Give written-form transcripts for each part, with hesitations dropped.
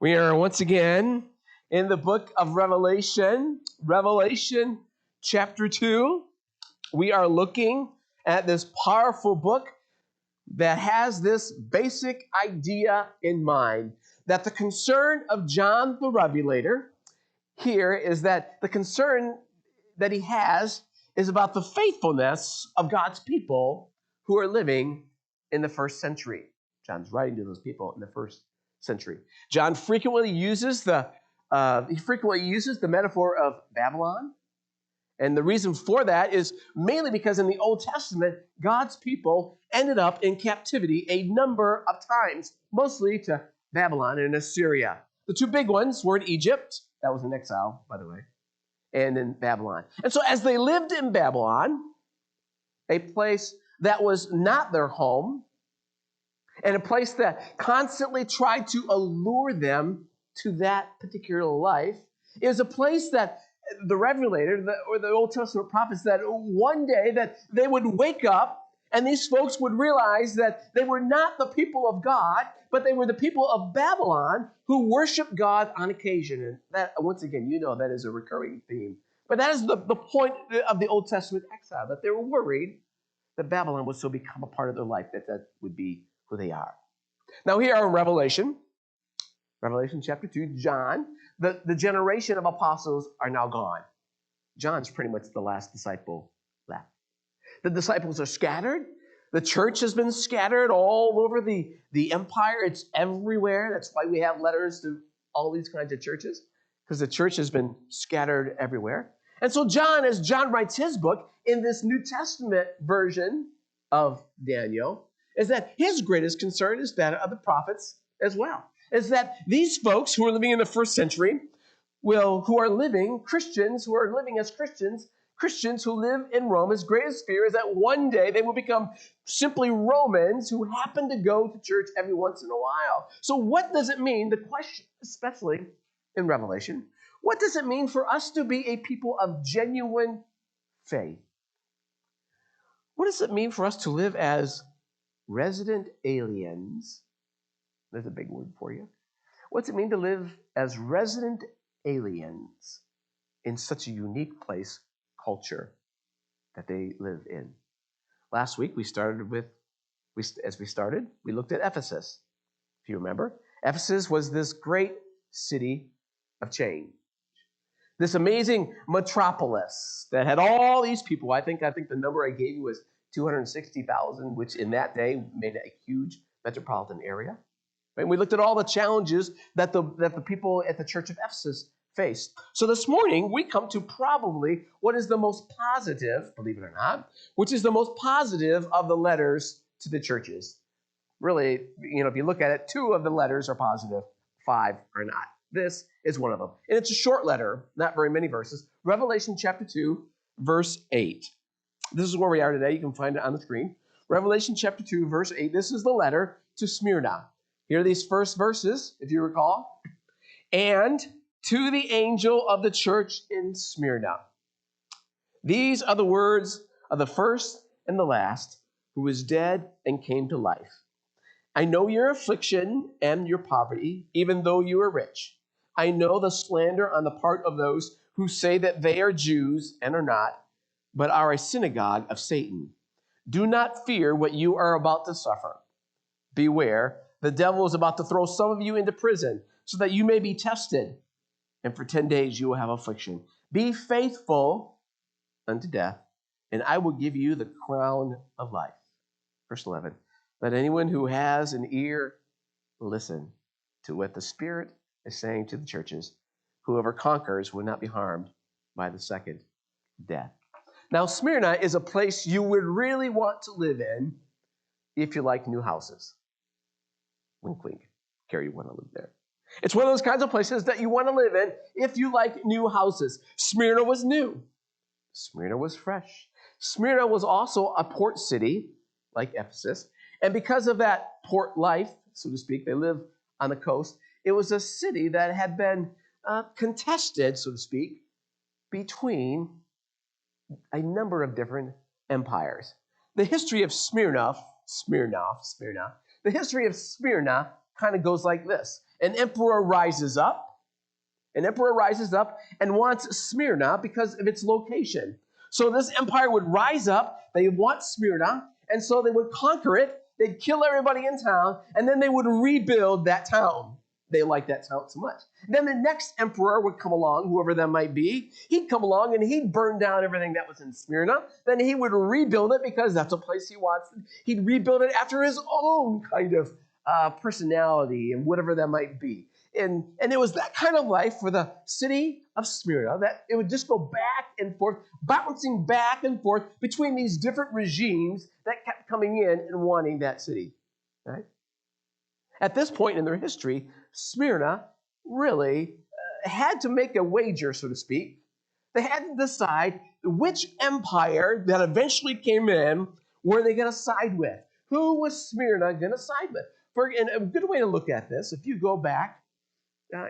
We are once again in the book of Revelation, Revelation chapter 2. We are looking at this powerful book that has this basic idea in mind, that the concern of John the Revelator here is that the concern that he has is about the faithfulness of God's people who are living in the first century. John's writing to those people in the first century. John frequently uses the metaphor of Babylon. And the reason for that is mainly because in the Old Testament, God's people ended up in captivity a number of times, mostly to Babylon and Assyria. The two big ones were in Egypt, that was in exile, by the way, and in Babylon. And so as they lived in Babylon, a place that was not their home, and a place that constantly tried to allure them to that particular life, is a place that the Revelator, or the Old Testament prophets, that one day that they would wake up and these folks would realize that they were not the people of God, but they were the people of Babylon who worshiped God on occasion. And that, once again, that is a recurring theme. But that is the point of the Old Testament exile, that they were worried that Babylon would so become a part of their life that would be who they are. Now here are in Revelation chapter 2, John, the generation of apostles are now gone. John's pretty much the last disciple left. The disciples are scattered. The church has been scattered all over the empire. It's everywhere. That's why we have letters to all these kinds of churches, because the church has been scattered everywhere. And so John, as John writes his book in this New Testament version of Daniel, is that his greatest concern is that of the prophets as well. Is that these folks who are living in the first century, who are living as Christians who live in Rome, his greatest fear is that one day they will become simply Romans who happen to go to church every once in a while. So what does it mean? The question, especially in Revelation, what does it mean for us to be a people of genuine faith? What does it mean for us to live as resident aliens? There's a big word for you. What's it mean to live as resident aliens in such a unique place, culture that they live in? Last week we looked at Ephesus. If you remember, Ephesus was this great city of change. This amazing metropolis that had all these people. I think the number I gave you was 260,000, which in that day made it a huge metropolitan area. And we looked at all the challenges that the people at the church of Ephesus faced. So this morning, we come to probably what is the most positive, believe it or not, which is the most positive of the letters to the churches. Really, if you look at it, 2 of the letters are positive, 5 are not. This is one of them. And it's a short letter, not very many verses. Revelation chapter 2, verse 8. This is where we are today. You can find it on the screen. Revelation chapter 2, verse 8. This is the letter to Smyrna. Here are these first verses, if you recall. And to the angel of the church in Smyrna. These are the words of the first and the last, who was dead and came to life. I know your affliction and your poverty, even though you are rich. I know the slander on the part of those who say that they are Jews and are not, but are a synagogue of Satan. Do not fear what you are about to suffer. Beware, the devil is about to throw some of you into prison so that you may be tested. And for 10 days you will have affliction. Be faithful unto death, and I will give you the crown of life. Verse 11. Let anyone who has an ear listen to what the Spirit is saying to the churches. Whoever conquers will not be harmed by the second death. Now, Smyrna is a place you would really want to live in if you like new houses. Wink, wink. Carrie, you want to live there. It's one of those kinds of places that you want to live in if you like new houses. Smyrna was new. Smyrna was fresh. Smyrna was also a port city, like Ephesus. And because of that port life, so to speak, they live on the coast, it was a city that had been contested, so to speak, between a number of different empires. The history of Smyrna, the history of Smyrna kind of goes like this. An emperor rises up. An emperor rises up and wants Smyrna because of its location. So this empire would rise up. They want Smyrna, and so they would conquer it. They'd kill everybody in town, and then they would rebuild that town. They liked that town so much. Then the next emperor would come along, whoever that might be. He'd come along and he'd burn down everything that was in Smyrna. Then he would rebuild it because that's a place he wants. He'd rebuild it after his own kind of personality and whatever that might be. And it was that kind of life for the city of Smyrna, that it would just go back and forth, bouncing back and forth between these different regimes that kept coming in and wanting that city. Right? At this point in their history, Smyrna really had to make a wager, so to speak. They had to decide which empire that eventually came in were they going to side with. Who was Smyrna going to side with? And a good way to look at this, if you go back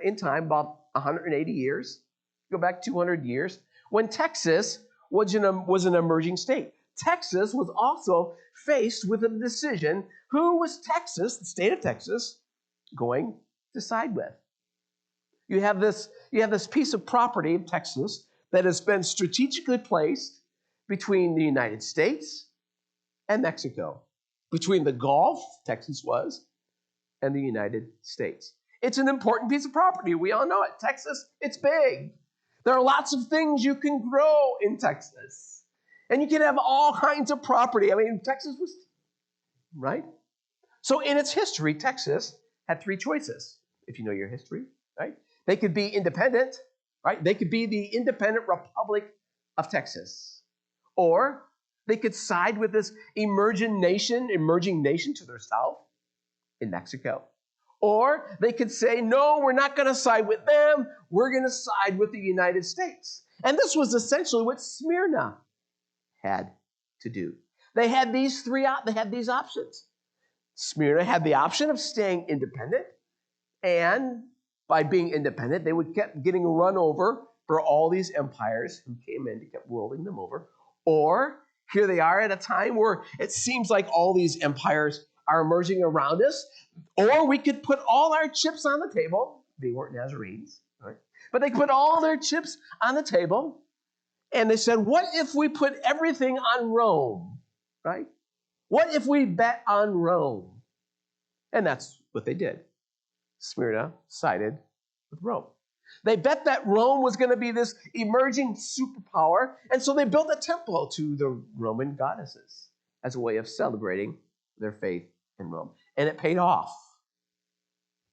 in time about 180 years, go back 200 years, when Texas was an emerging state. Texas was also faced with a decision. Who was Texas, the state of Texas, going to side with? You have this piece of property of Texas that has been strategically placed between the United States and Mexico, between the Gulf, Texas was, and the United States. It's an important piece of property. We all know it. Texas, it's big. There are lots of things you can grow in Texas. And you can have all kinds of property. I mean, Texas was, right? So in its history, Texas had three choices, if you know your history, right? They could be independent, right? They could be the independent Republic of Texas. Or they could side with this emerging nation to their south in Mexico. Or they could say, no, we're not going to side with them. We're going to side with the United States. And this was essentially what Smyrna had to do. They had these options. Smyrna had the option of staying independent, and by being independent, they would keep getting run over for all these empires who came in to keep rolling them over. Or here they are at a time where it seems like all these empires are emerging around us. Or we could put all our chips on the table. They weren't Nazarenes, right? But they put all their chips on the table. And they said, what if we put everything on Rome, right? What if we bet on Rome? And that's what they did. Smyrna sided with Rome. They bet that Rome was going to be this emerging superpower, and so they built a temple to the Roman goddesses as a way of celebrating their faith in Rome. And it paid off,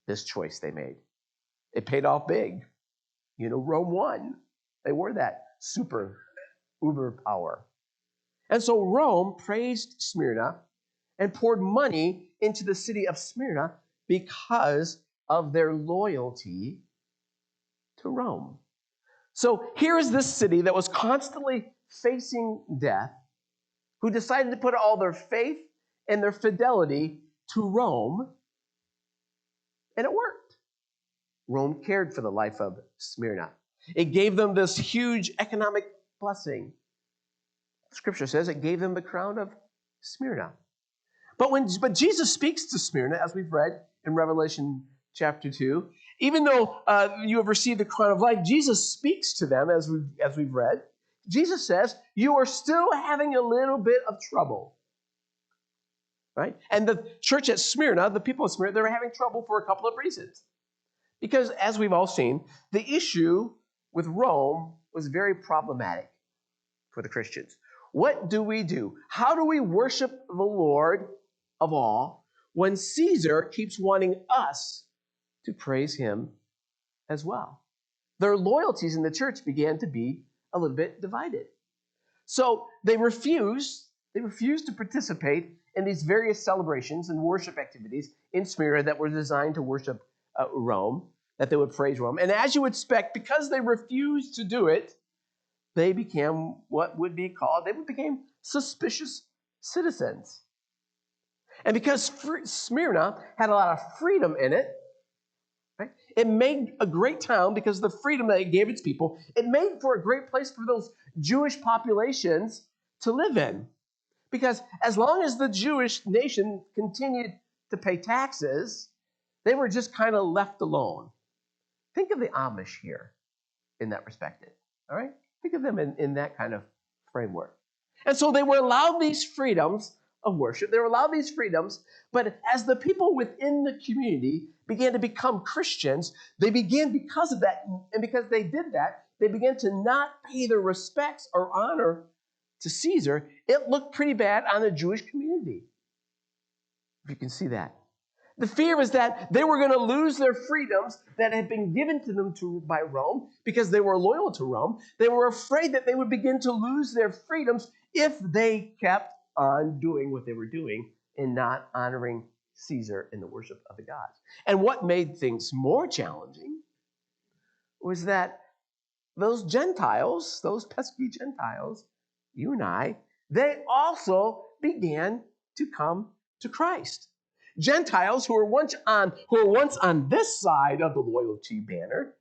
this choice they made. It paid off big. You know, Rome won. They were that uber power. And so Rome praised Smyrna and poured money into the city of Smyrna because of their loyalty to Rome. So here is this city that was constantly facing death, who decided to put all their faith and their fidelity to Rome, and it worked. Rome cared for the life of Smyrna. It gave them this huge economic blessing. Scripture says it gave them the crown of Smyrna. But Jesus speaks to Smyrna, as we've read in Revelation chapter 2. Even though you have received the crown of life, Jesus speaks to them, as we've read. Jesus says, you are still having a little bit of trouble. Right? And the church at Smyrna, the people of Smyrna, they were having trouble for a couple of reasons. Because, as we've all seen, the issue with Rome was very problematic for the Christians. What do we do? How do we worship the Lord of all when Caesar keeps wanting us to praise him as well? Their loyalties in the church began to be a little bit divided. So they refused to participate in these various celebrations and worship activities in Smyrna that were designed to worship Rome, that they would praise Rome. And as you would expect, because they refused to do it, they became they became suspicious citizens. And because Smyrna had a lot of freedom in it, right, it made a great town because of the freedom that it gave its people. It made for a great place for those Jewish populations to live in. Because as long as the Jewish nation continued to pay taxes, They were just kind of left alone. Think of the Amish here in that respect. All right? Think of them in that kind of framework. And so they were allowed these freedoms of worship. They were allowed these freedoms, but as the people within the community began to become Christians, they began, because of that, and because they did that, they began to not pay their respects or honor to Caesar. It looked pretty bad on the Jewish community. If you can see that. The fear was that they were going to lose their freedoms that had been given to them by Rome because they were loyal to Rome. They were afraid that they would begin to lose their freedoms if they kept on doing what they were doing and not honoring Caesar in the worship of the gods. And what made things more challenging was that those Gentiles, those pesky Gentiles, you and I, they also began to come to Christ. Gentiles who were once on this side of the loyalty banner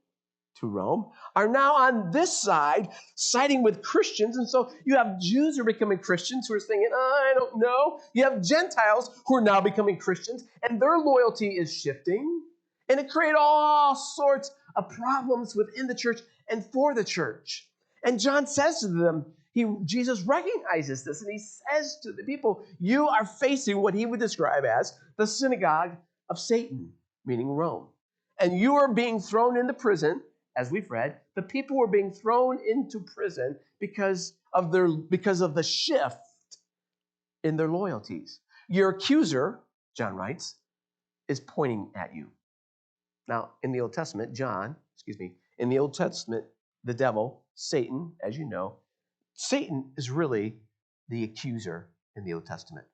to Rome are now on this side siding with Christians. And so you have Jews who are becoming Christians who are thinking, I don't know. You have Gentiles who are now becoming Christians, and their loyalty is shifting. And it created all sorts of problems within the church and for the church. And John says to them, Jesus recognizes this, and he says to the people, you are facing what he would describe as the synagogue of Satan, meaning Rome. And you are being thrown into prison, as we've read. The people were being thrown into prison because of the shift in their loyalties. Your accuser, John writes, is pointing at you. Now, in the Old Testament, in the Old Testament, the devil, Satan, as you know, Satan is really the accuser in the Old Testament.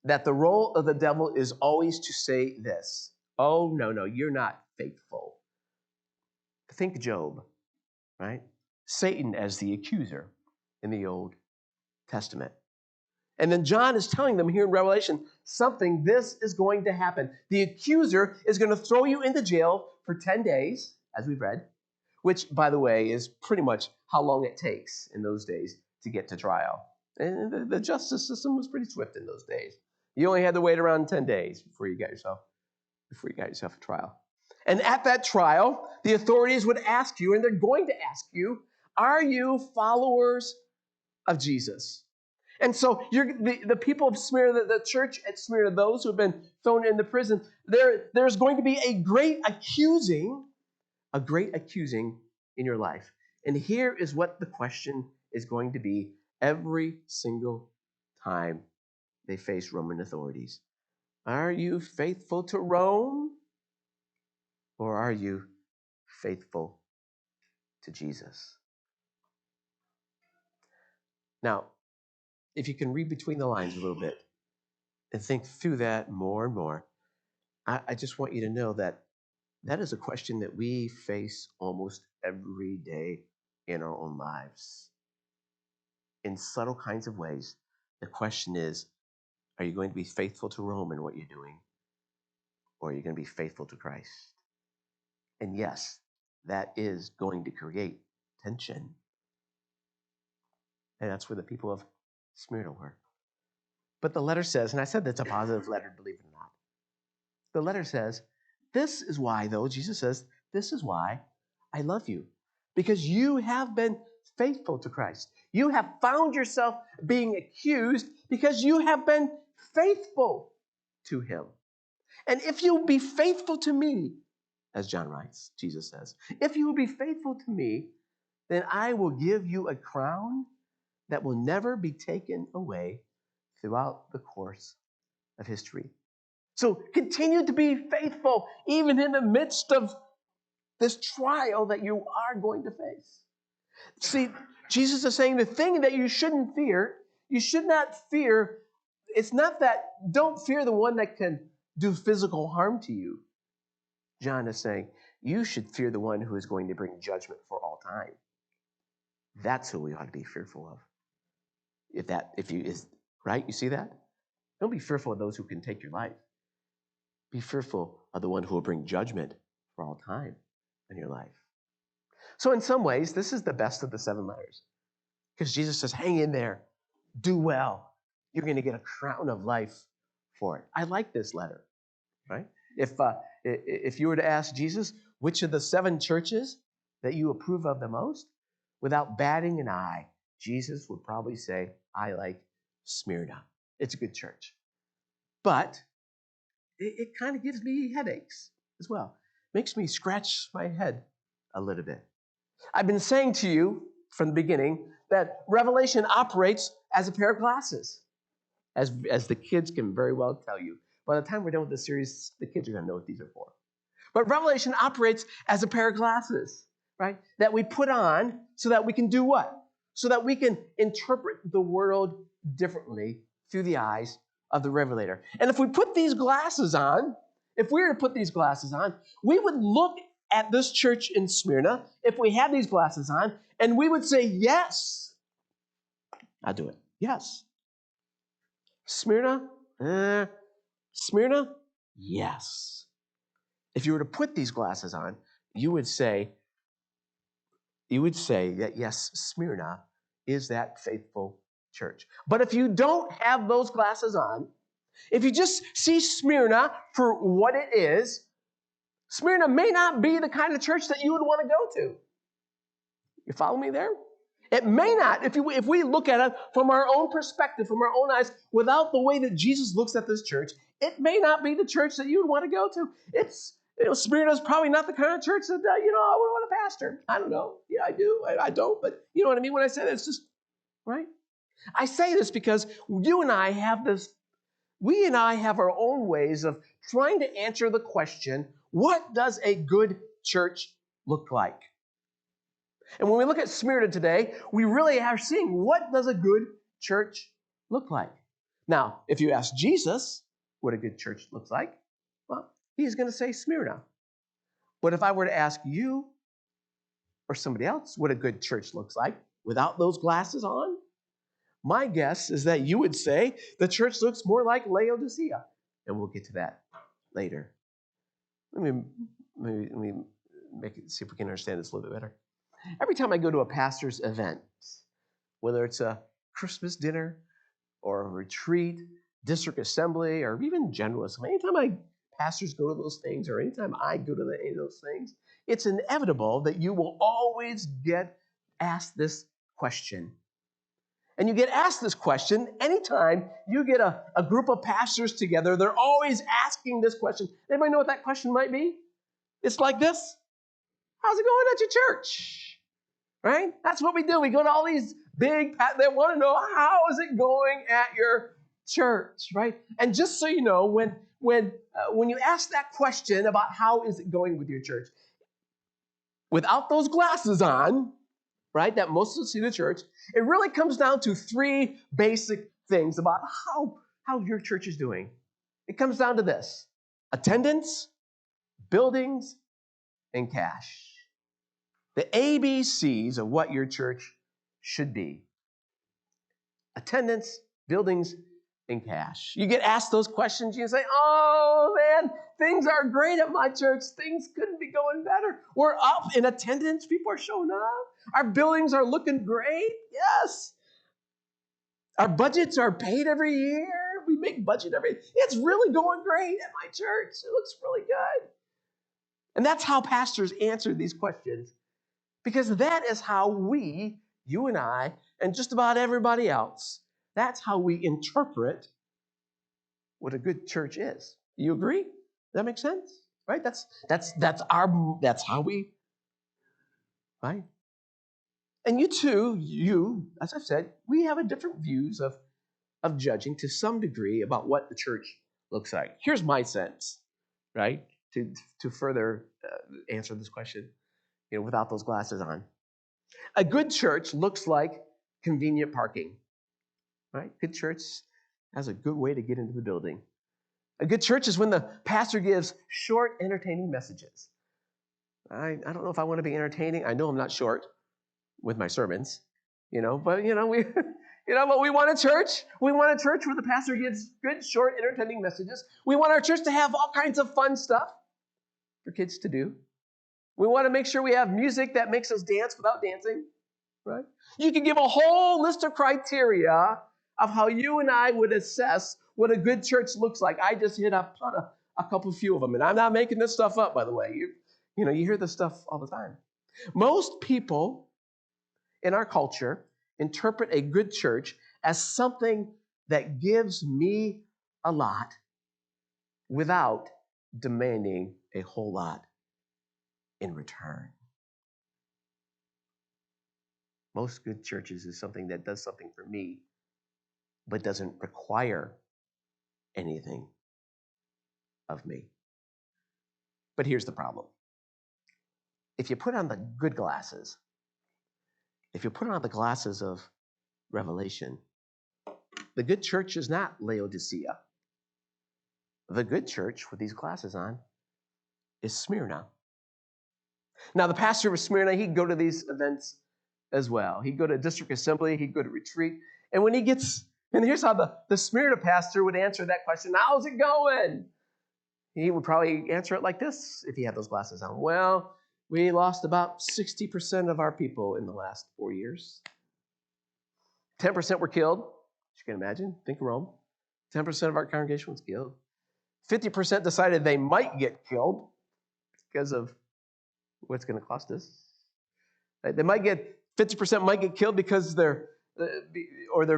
That the role of the devil is always to say this, oh, no, you're not faithful. Think Job, right? Satan as the accuser in the Old Testament. And then John is telling them here in Revelation, this is going to happen. The accuser is going to throw you into jail for 10 days, as we've read, which, by the way, is pretty much how long it takes in those days to get to trial. And the justice system was pretty swift in those days. You only had to wait around 10 days before you got yourself a trial. And at that trial, the authorities would ask you, and they're going to ask you, are you followers of Jesus? And so the people of Smyrna, the church at Smyrna, those who have been thrown into prison, there's going to be a great accusing in your life. And here is what the question is going to be every single time they face Roman authorities. Are you faithful to Rome, or are you faithful to Jesus? Now, if you can read between the lines a little bit and think through that more and more, I just want you to know that is a question that we face almost every day in our own lives. In subtle kinds of ways, the question is, are you going to be faithful to Rome in what you're doing, or are you going to be faithful to Christ? And yes, that is going to create tension. And that's where the people of Smyrna were. But the letter says, and I said that's a positive letter, believe it or not. The letter says, this is why, though, Jesus says, this is why I love you. Because you have been faithful to Christ. You have found yourself being accused because you have been faithful to him. And if you will be faithful to me, as John writes, Jesus says, if you will be faithful to me, then I will give you a crown that will never be taken away throughout the course of history. So continue to be faithful even in the midst of this trial that you are going to face. See, Jesus is saying the thing that you shouldn't fear, you should not fear, it's not that, don't fear the one that can do physical harm to you. John is saying, you should fear the one who is going to bring judgment for all time. That's who we ought to be fearful of. Right? You see that? Don't be fearful of those who can take your life. Be fearful of the one who will bring judgment for all time in your life. So in some ways, this is the best of the 7 letters. Because Jesus says, hang in there. Do well. You're going to get a crown of life for it. I like this letter, right? If you were to ask Jesus, which of the 7 churches that you approve of the most, without batting an eye, Jesus would probably say, I like Smyrna. It's a good church. But it kind of gives me headaches as well. Makes me scratch my head a little bit. I've been saying to you from the beginning that Revelation operates as a pair of glasses, as the kids can very well tell you. By the time we're done with this series, the kids are going to know what these are for. But Revelation operates as a pair of glasses, right? That we put on so that we can do what? So that we can interpret the world differently through the eyes of the Revelator. And if we put these glasses on, if we were to put these glasses on, we would look at this church in Smyrna, if we had these glasses on, and we would say, yes, I'll do it. Yes. Smyrna? Smyrna? Yes. If you were to put these glasses on, you would say that, yes, Smyrna is that faithful church. But if you don't have those glasses on, if you just see Smyrna for what it is, Smyrna may not be the kind of church that you would want to go to. You follow me there? It may not, if we look at it from our own perspective, from our own eyes, without the way that Jesus looks at this church, it may not be the church that you would want to go to. Smyrna's probably not the kind of church that, I would want to pastor. I don't know. Yeah, I do. I don't, but you know what I mean when I say that? It's just, right? I say this because we and I have our own ways of trying to answer the question, what does a good church look like? And when we look at Smyrna today, we really are seeing, what does a good church look like? Now, if you ask Jesus what a good church looks like, well, he's going to say Smyrna. But if I were to ask you or somebody else what a good church looks like without those glasses on, my guess is that you would say the church looks more like Laodicea. And we'll get to that later. Let me make it, see if we can understand this a little bit better. Every time I go to a pastor's event, whether it's a Christmas dinner or a retreat, district assembly, or even general assembly, anytime pastors go to those things, or anytime I go to any of those things, it's inevitable that you will always get asked this question. And you get asked this question anytime you get a group of pastors together. They're always asking this question. Anybody know what that question might be? It's like this. How's it going at your church? Right? That's what we do. We go to all these big, they want to know, how is it going at your church? Right? And just so you know, when you ask that question about how is it going with your church, without those glasses on, right, that most of us see the church, it really comes down to 3 basic things about how your church is doing. It comes down to this: attendance, buildings, and cash. The ABCs of what your church should be: attendance, buildings, and cash. You get asked those questions, you say, oh man, things are great at my church. Things couldn't be going better. We're up in attendance. People are showing up. Our buildings are looking great. Yes. Our budgets are paid every year. We make budget every year. It's really going great at my church. It looks really good. And that's how pastors answer these questions, because that is how we, you and I, and just about everybody else, that's how we interpret what a good church is. You agree? Does that make sense? Right? That's how we, right? And you, as I've said, we have a different views of judging to some degree about what the church looks like. Here's my sense, right? To further answer this question, without those glasses on. A good church looks like convenient parking, right? Good church has a good way to get into the building. A good church is when the pastor gives short, entertaining messages. I don't know if I want to be entertaining. I know I'm not short with my sermons, but we but we want a church. We want a church where the pastor gives good, short, entertaining messages. We want our church to have all kinds of fun stuff for kids to do. We want to make sure we have music that makes us dance without dancing, right? You can give a whole list of criteria of how you and I would assess what a good church looks like. I just hit upon a couple few of them. And I'm not making this stuff up, by the way. You hear this stuff all the time. Most people in our culture interpret a good church as something that gives me a lot without demanding a whole lot in return. Most good churches is something that does something for me, but doesn't require anything of me. But here's the problem. If you put on the good glasses, if you put on the glasses of Revelation, the good church is not Laodicea. The good church with these glasses on is Smyrna. Now, the pastor of Smyrna, he'd go to these events as well. He'd go to district assembly, he'd go to retreat. And and here's how the Smyrna pastor would answer that question, how's it going? He would probably answer it like this if he had those glasses on. Well, we lost about 60% of our people in the last 4 years. 10% were killed. As you can imagine, think of Rome. 10% of our congregation was killed. 50% decided they might get killed because of what's going to cost us. They might get 50% might get killed because their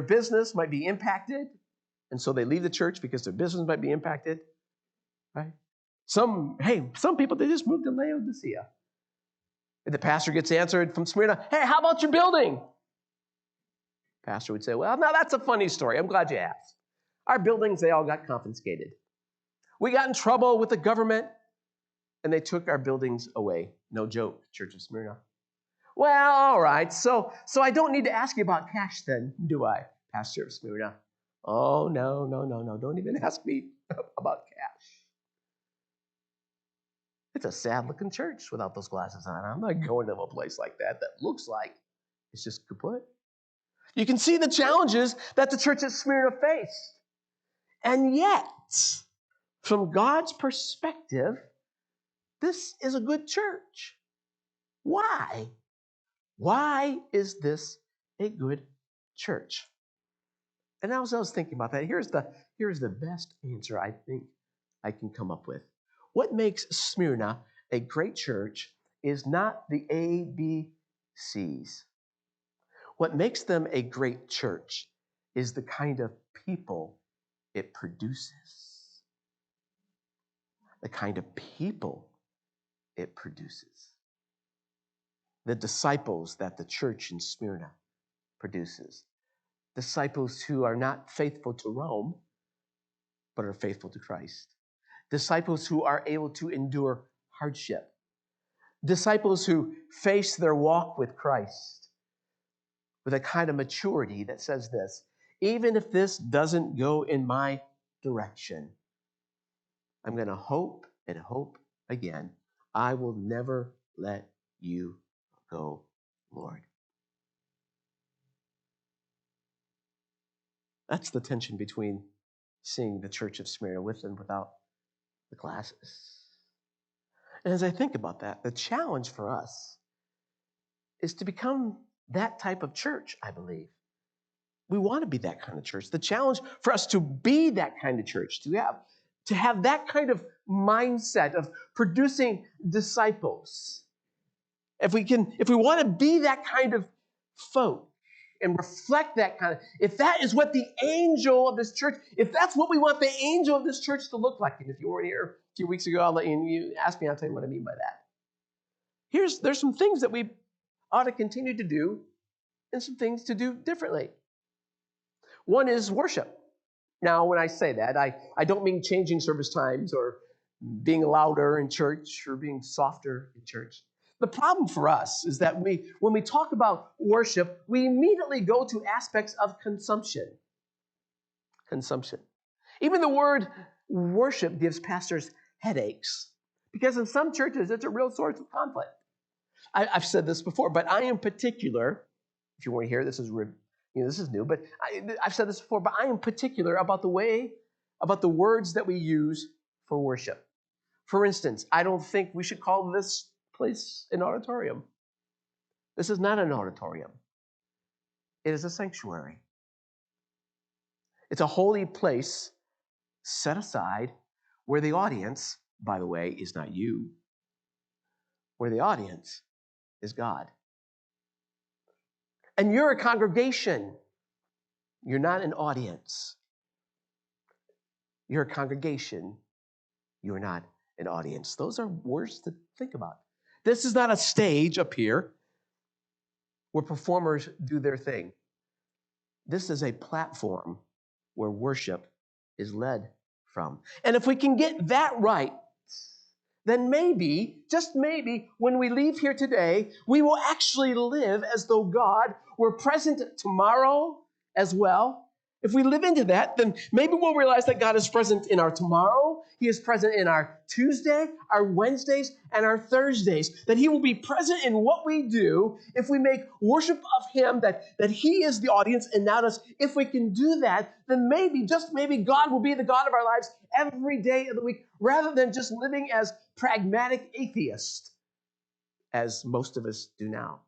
business might be impacted, and so they leave the church because their business might be impacted. Right? Some people, they just moved to Laodicea. And the pastor gets answered from Smyrna, hey, how about your building? Pastor would say, well, now that's a funny story. I'm glad you asked. Our buildings, they all got confiscated. We got in trouble with the government, and they took our buildings away. No joke, Church of Smyrna. Well, all right, so I don't need to ask you about cash then, do I, Pastor of Smyrna? Oh, no, don't even ask me about cash. It's a sad-looking church without those glasses on. I'm not going to a place like that looks like it's just kaput. You can see the challenges that the church at Smyrna faced. And yet, from God's perspective, this is a good church. Why? Why is this a good church? And as I was thinking about that, here's the best answer I think I can come up with. What makes Smyrna a great church is not the ABCs. What makes them a great church is the kind of people it produces. The kind of people it produces. The disciples that the church in Smyrna produces. Disciples who are not faithful to Rome, but are faithful to Christ. Disciples who are able to endure hardship. Disciples who face their walk with Christ with a kind of maturity that says this, even if this doesn't go in my direction, I'm going to hope and hope again. I will never let you go, Lord. That's the tension between seeing the church of Smyrna with and without the glasses. And as I think about that, the challenge for us is to become that type of church, I believe. We want to be that kind of church. The challenge for us to be that kind of church, to have that kind of mindset of producing disciples. If we want to be that kind of folk and reflect that kind of, if that is what the angel of this church, if that's what we want the angel of this church to look like, and if you weren't here a few weeks ago, I'll let you ask me, I'll tell you what I mean by that. There's some things that we ought to continue to do and some things to do differently. One is worship. Now, when I say that, I don't mean changing service times or being louder in church or being softer in church. The problem for us is that when we talk about worship, we immediately go to aspects of consumption. Consumption. Even the word worship gives pastors headaches because in some churches, it's a real source of conflict. I've said this before, but I am particular, if you want to hear this is new, but I've said this before, but I am particular about the words that we use for worship. For instance, I don't think we should call this place an auditorium. This is not an auditorium. It is a sanctuary. It's a holy place set aside where the audience, by the way, is not you, where the audience is God. And you're a congregation. You're not an audience. You're a congregation. You're not an audience. Those are words to think about. This is not a stage up here where performers do their thing. This is a platform where worship is led from. And if we can get that right, then maybe, just maybe, when we leave here today, we will actually live as though God were present tomorrow as well. If we live into that, then maybe we'll realize that God is present in our tomorrow. He is present in our Tuesday, our Wednesdays, and our Thursdays. That He will be present in what we do if we make worship of Him, that He is the audience and not us. If we can do that, then maybe, just maybe, God will be the God of our lives every day of the week, rather than just living as pragmatic atheists, as most of us do now,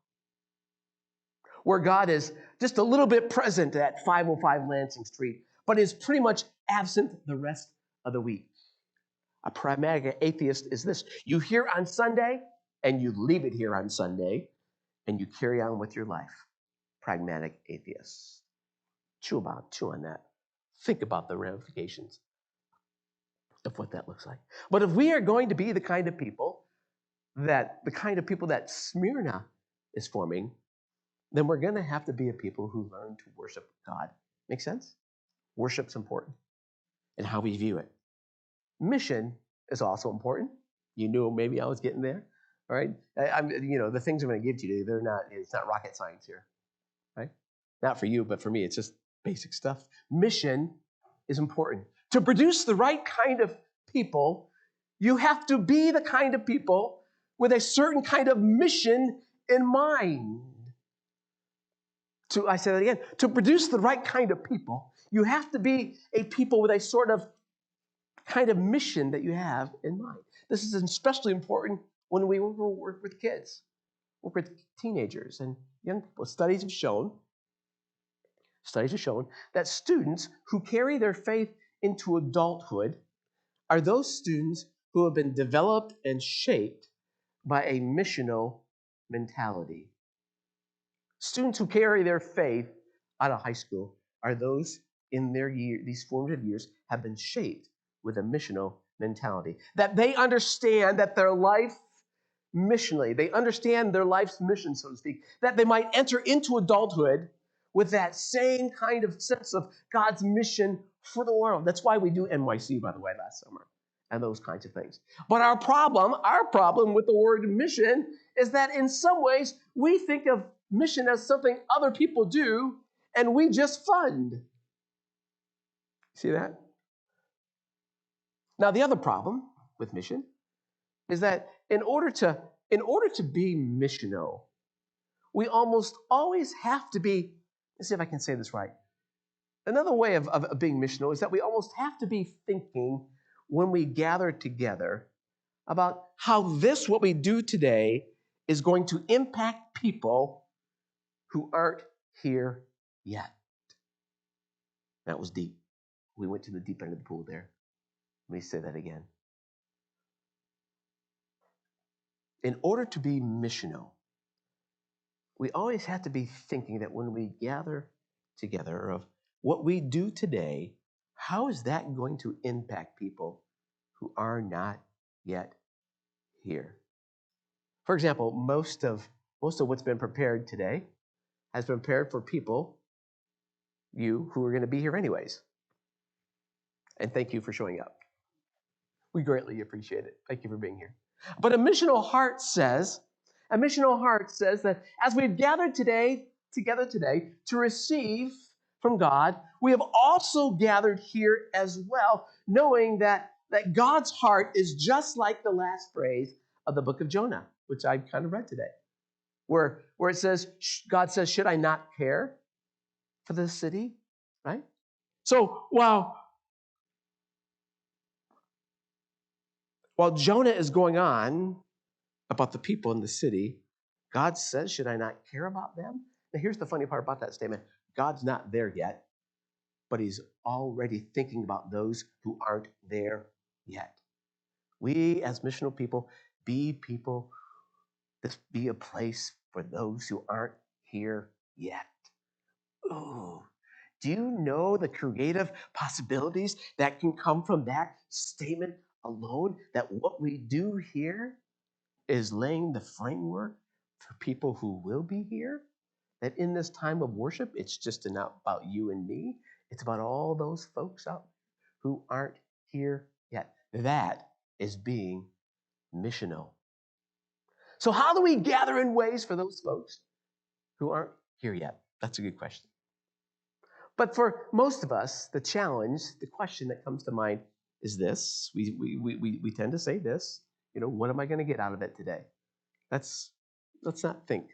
where God is just a little bit present at 505 Lansing Street, but is pretty much absent the rest of the week. A pragmatic atheist is this: you hear on Sunday, and you leave it here on Sunday, and you carry on with your life. Pragmatic atheists. Chew on that. Think about the ramifications of what that looks like. But if we are going to be the kind of people that Smyrna is forming, then we're going to have to be a people who learn to worship God. Make sense? Worship's important and how we view it. Mission is also important. You knew maybe I was getting there, all right? The things I'm going to give to you, it's not rocket science here, right? Not for you, but for me, it's just basic stuff. Mission is important. To produce the right kind of people, you have to be the kind of people with a certain kind of mission in mind. I say that again. To produce the right kind of people, you have to be a people with a sort of kind of mission that you have in mind. This is especially important when we work with kids, work with teenagers and young people. Studies have shown that students who carry their faith into adulthood are those students who have been developed and shaped by a missional mentality. Students who carry their faith out of high school are those in these formative years have been shaped with a missional mentality. That they understand that their life missionally, they understand their life's mission, so to speak, that they might enter into adulthood with that same kind of sense of God's mission for the world. That's why we do NYC, by the way, last summer, and those kinds of things. But our problem with the word mission is that in some ways we think of mission as something other people do and we just fund. See that? Now, the other problem with mission is that in order to be missional, we almost always have to be, let's see if I can say this right. Another way of being missional is that we almost have to be thinking when we gather together about how what we do today, is going to impact people who aren't here yet. That was deep. We went to the deep end of the pool there. Let me say that again. In order to be missional, we always have to be thinking that when we gather together of what we do today, how is that going to impact people who are not yet here? For example, most of what's been prepared today has been prepared for people, you, who are going to be here anyways. And thank you for showing up. We greatly appreciate it. Thank you for being here. But a missional heart says that as we've gathered together today to receive from God, we have also gathered here as well, knowing that God's heart is just like the last phrase of the book of Jonah, which I kind of read today, where it says, God says, should I not care for this city? Right? So while Jonah is going on about the people in the city, God says, should I not care about them? Now, here's the funny part about that statement. God's not there yet, but He's already thinking about those who aren't there yet. We as missional people, be people, this be a place for those who aren't here yet. Ooh. Do you know the creative possibilities that can come from that statement alone? That what we do here is laying the framework for people who will be here? That in this time of worship, it's just not about you and me. It's about all those folks out who aren't here yet. That is being missional. So how do we gather in ways for those folks who aren't here yet? That's a good question. But for most of us, the challenge, the question that comes to mind is this. We tend to say this, what am I going to get out of it today? Let's not think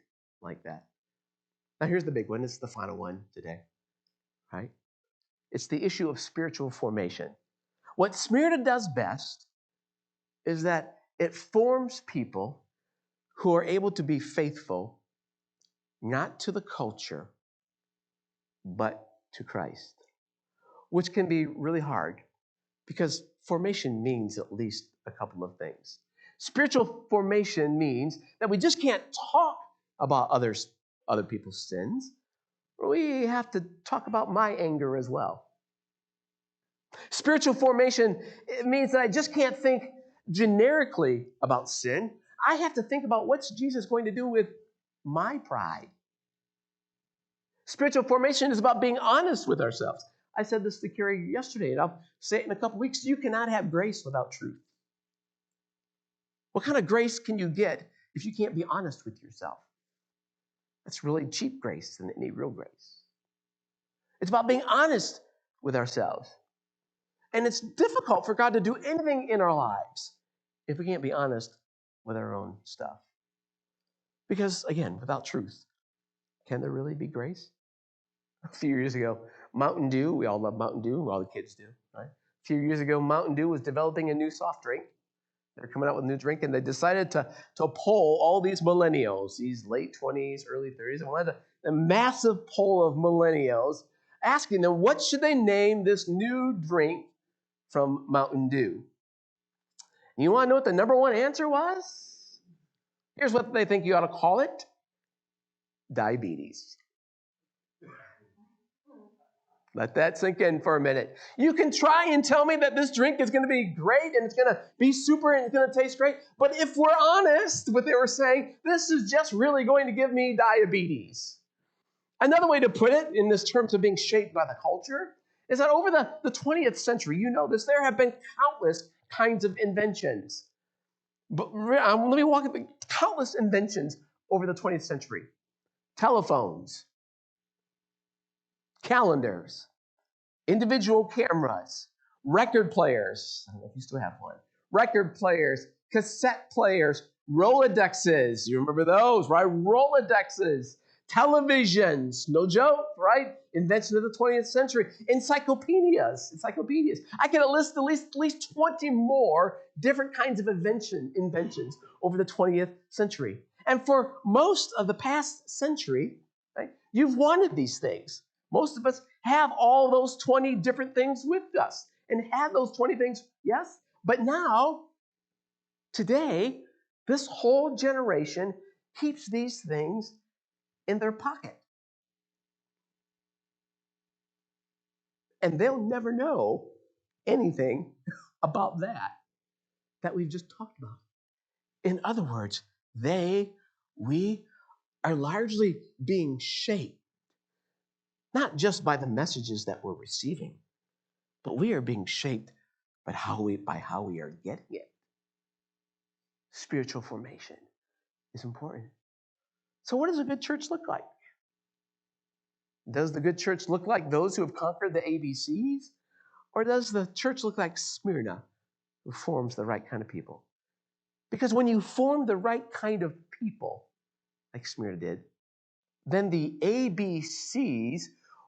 like that. Now here's the big one. It's the final one today, right? It's the issue of spiritual formation. What Smyrna does best is that it forms people who are able to be faithful, not to the culture, but to Christ, which can be really hard because formation means at least a couple of things. Spiritual formation means that we just can't talk about other people's sins. We have to talk about my anger as well. Spiritual formation, it means that I just can't think generically about sin. I have to think about what's Jesus going to do with my pride. Spiritual formation is about being honest with ourselves. I said this to Carrie yesterday, and I'll say it in a couple weeks. You cannot have grace without truth. What kind of grace can you get if you can't be honest with yourself? That's really cheap grace than any real grace. It's about being honest with ourselves. And it's difficult for God to do anything in our lives if we can't be honest with our own stuff. Because, again, without truth, can there really be grace? A few years ago, Mountain Dew, we all love Mountain Dew, all the kids do, right? A few years ago, Mountain Dew was developing a new soft drink. They're coming out with a new drink, and they decided to poll all these millennials, these late 20s, early 30s, and wanted a massive poll of millennials, asking them what should they name this new drink from Mountain Dew. And you want to know what the number one answer was? Here's what they think you ought to call it: diabetes. Let that sink in for a minute. You can try and tell me that this drink is going to be great and it's going to be super and it's going to taste great. But if we're honest, what they were saying, this is just really going to give me diabetes. Another way to put it in this terms of being shaped by the culture is that over the 20th century, you know this, there have been countless kinds of inventions. But let me walk through countless inventions over the 20th century. Telephones, calendars, individual cameras, record players. I don't know if you still have one. Record players, cassette players, Rolodexes. You remember those, right? Rolodexes. Televisions. No joke, right? Invention of the 20th century. Encyclopedias. I can list at least 20 more different kinds of inventions over the 20th century. And for most of the past century, right, you've wanted these things. Most of us have all those 20 different things with us and had those 20 things, yes. But now, today, this whole generation keeps these things in their pocket. And they'll never know anything about that we've just talked about. In other words, we are largely being shaped, not just by the messages that we're receiving, but we are being shaped by how we are getting it. Spiritual formation is important. So what does a good church look like? Does the good church look like those who have conquered the ABCs? Or does the church look like Smyrna, who forms the right kind of people? Because when you form the right kind of people, like Smyrna did, then the ABCs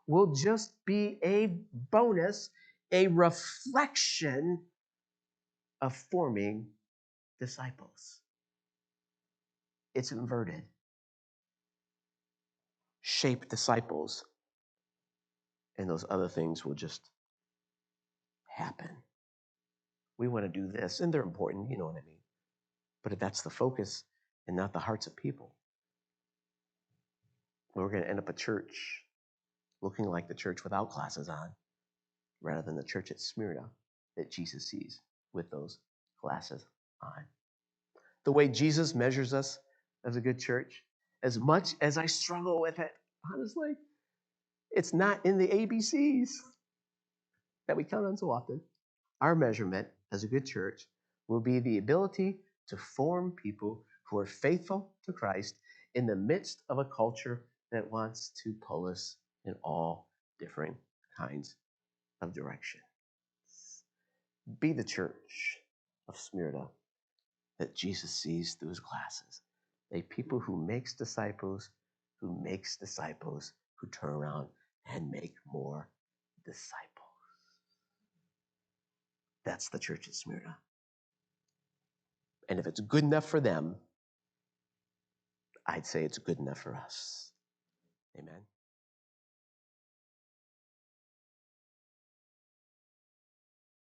will just be a bonus, a reflection of forming disciples. It's inverted. Shape disciples, and those other things will just happen. we want to do this, and they're important, you know what I mean. But if that's the focus and not the hearts of people, we're going to end up a church looking like the church without glasses on, rather than the church at Smyrna that Jesus sees with those glasses on. The way Jesus measures us as a good church, as much as I struggle with it, honestly, it's not in the ABCs that we count on so often. Our measurement as a good church will be the ability to form people who are faithful to Christ in the midst of a culture that wants to pull us in all different kinds of directions. Be the church of Smyrna that Jesus sees through his glasses. A people who makes disciples, who turn around and make more disciples. That's the church at Smyrna. And if it's good enough for them, I'd say it's good enough for us. Amen.